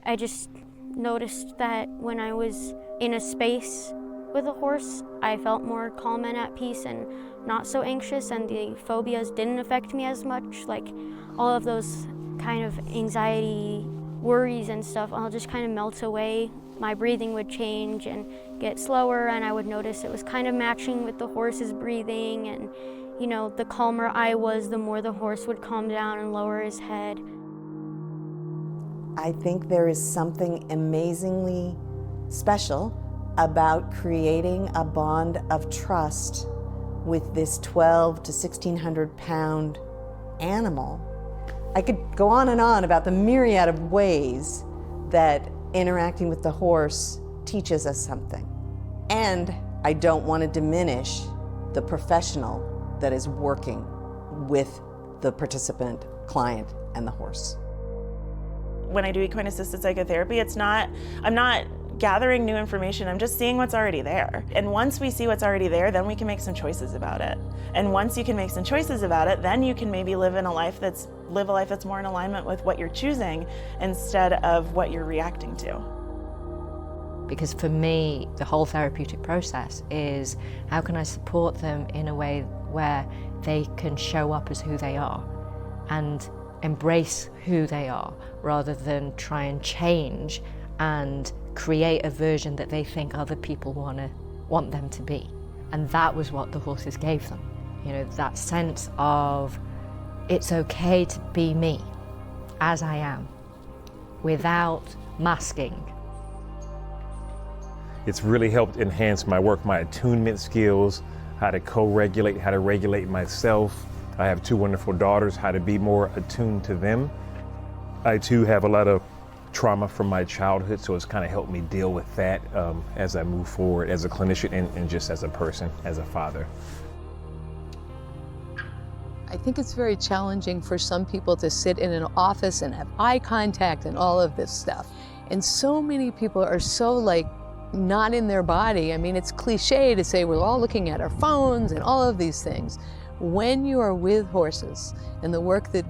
I just noticed that when I was in a space with a horse, I felt more calm and at peace and not so anxious, and the phobias didn't affect me as much. Like all of those kind of anxiety, worries and stuff, all just kind of melt away. My breathing would change and get slower, and I would notice it was kind of matching with the horse's breathing, and you know, the calmer I was, the more the horse would calm down and lower his head. I think there is something amazingly special about creating a bond of trust with this 12 to 1,600 pound animal. I could go on and on about the myriad of ways that interacting with the horse teaches us something. And I don't want to diminish the professional that is working with the participant, client, and the horse. When I do equine-assisted psychotherapy, I'm not gathering new information, I'm just seeing what's already there. And once we see what's already there, then we can make some choices about it. And once you can make some choices about it, then you can maybe live a life that's more in alignment with what you're choosing instead of what you're reacting to. Because for me, the whole therapeutic process is how can I support them in a way where they can show up as who they are and embrace who they are, rather than try and change and create a version that they think other people want them to be. And that was what the horses gave them. You know, that sense of it's okay to be me as I am without masking. It's really helped enhance my work, my attunement skills, how to co-regulate, how to regulate myself. I have two wonderful daughters, how to be more attuned to them. I too have a lot of trauma from my childhood, so it's kind of helped me deal with that as I move forward as a clinician and just as a person, as a father. I think it's very challenging for some people to sit in an office and have eye contact and all of this stuff. And so many people are so not in their body. I mean, it's cliche to say we're all looking at our phones and all of these things. When you are with horses and the work that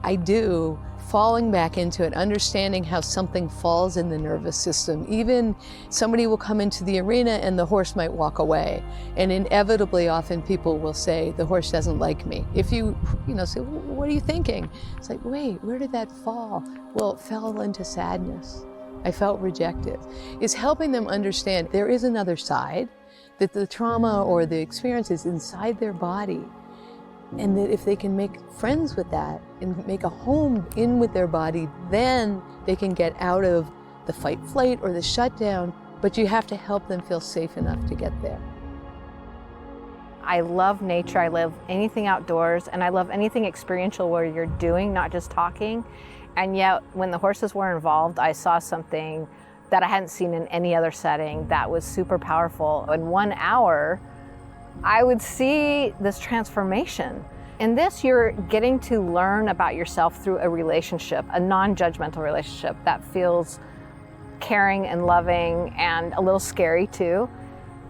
I do, falling back into it, understanding how something falls in the nervous system. Even somebody will come into the arena and the horse might walk away. And inevitably, often people will say, the horse doesn't like me. If you say, well, what are you thinking? It's like, wait, where did that fall? Well, it fell into sadness. I felt rejected. It's helping them understand there is another side, that the trauma or the experience is inside their body. And that if they can make friends with that and make a home in with their body, then they can get out of the fight, flight, or the shutdown, but you have to help them feel safe enough to get there. I love nature, I love anything outdoors, and I love anything experiential where you're doing, not just talking. And yet, when the horses were involved, I saw something that I hadn't seen in any other setting that was super powerful. In 1 hour, I would see this transformation. In this, you're getting to learn about yourself through a relationship, a non-judgmental relationship that feels caring and loving and a little scary too.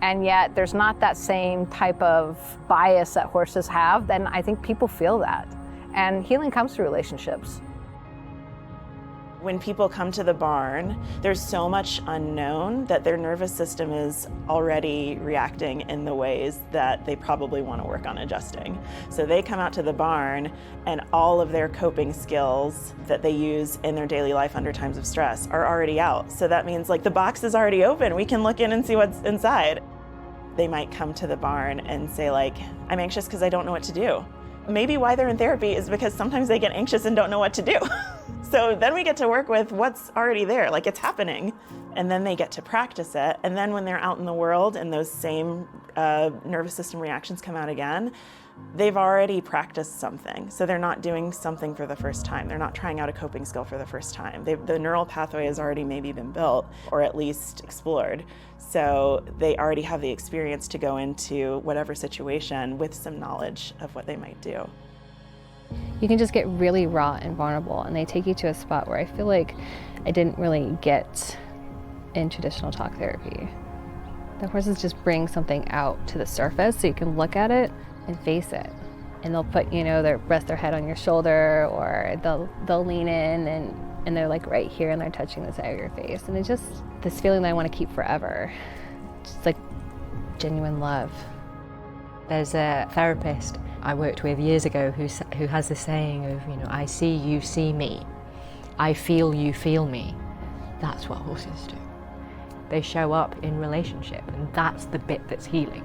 And yet there's not that same type of bias that horses have. Then I think people feel that. And healing comes through relationships. When people come to the barn, there's so much unknown that their nervous system is already reacting in the ways that they probably want to work on adjusting. So they come out to the barn and all of their coping skills that they use in their daily life under times of stress are already out. So that means the box is already open. We can look in and see what's inside. They might come to the barn and say I'm anxious because I don't know what to do. Maybe why they're in therapy is because sometimes they get anxious and don't know what to do. So then we get to work with what's already there, it's happening. And then they get to practice it. And then when they're out in the world and those same nervous system reactions come out again, they've already practiced something. So they're not doing something for the first time. They're not trying out a coping skill for the first time. The neural pathway has already maybe been built or at least explored. So they already have the experience to go into whatever situation with some knowledge of what they might do. You can just get really raw and vulnerable, and they take you to a spot where I feel like I didn't really get in traditional talk therapy. The horses just bring something out to the surface so you can look at it and face it. And they'll put, they'll rest their head on your shoulder, or they'll lean in and and they're like right here and they're touching the side of your face. And it's just this feeling that I want to keep forever. Just like genuine love. There's a therapist I worked with years ago who has this saying of, you know, I see you see me, I feel you feel me. That's what horses do. They show up in relationship, and that's the bit that's healing.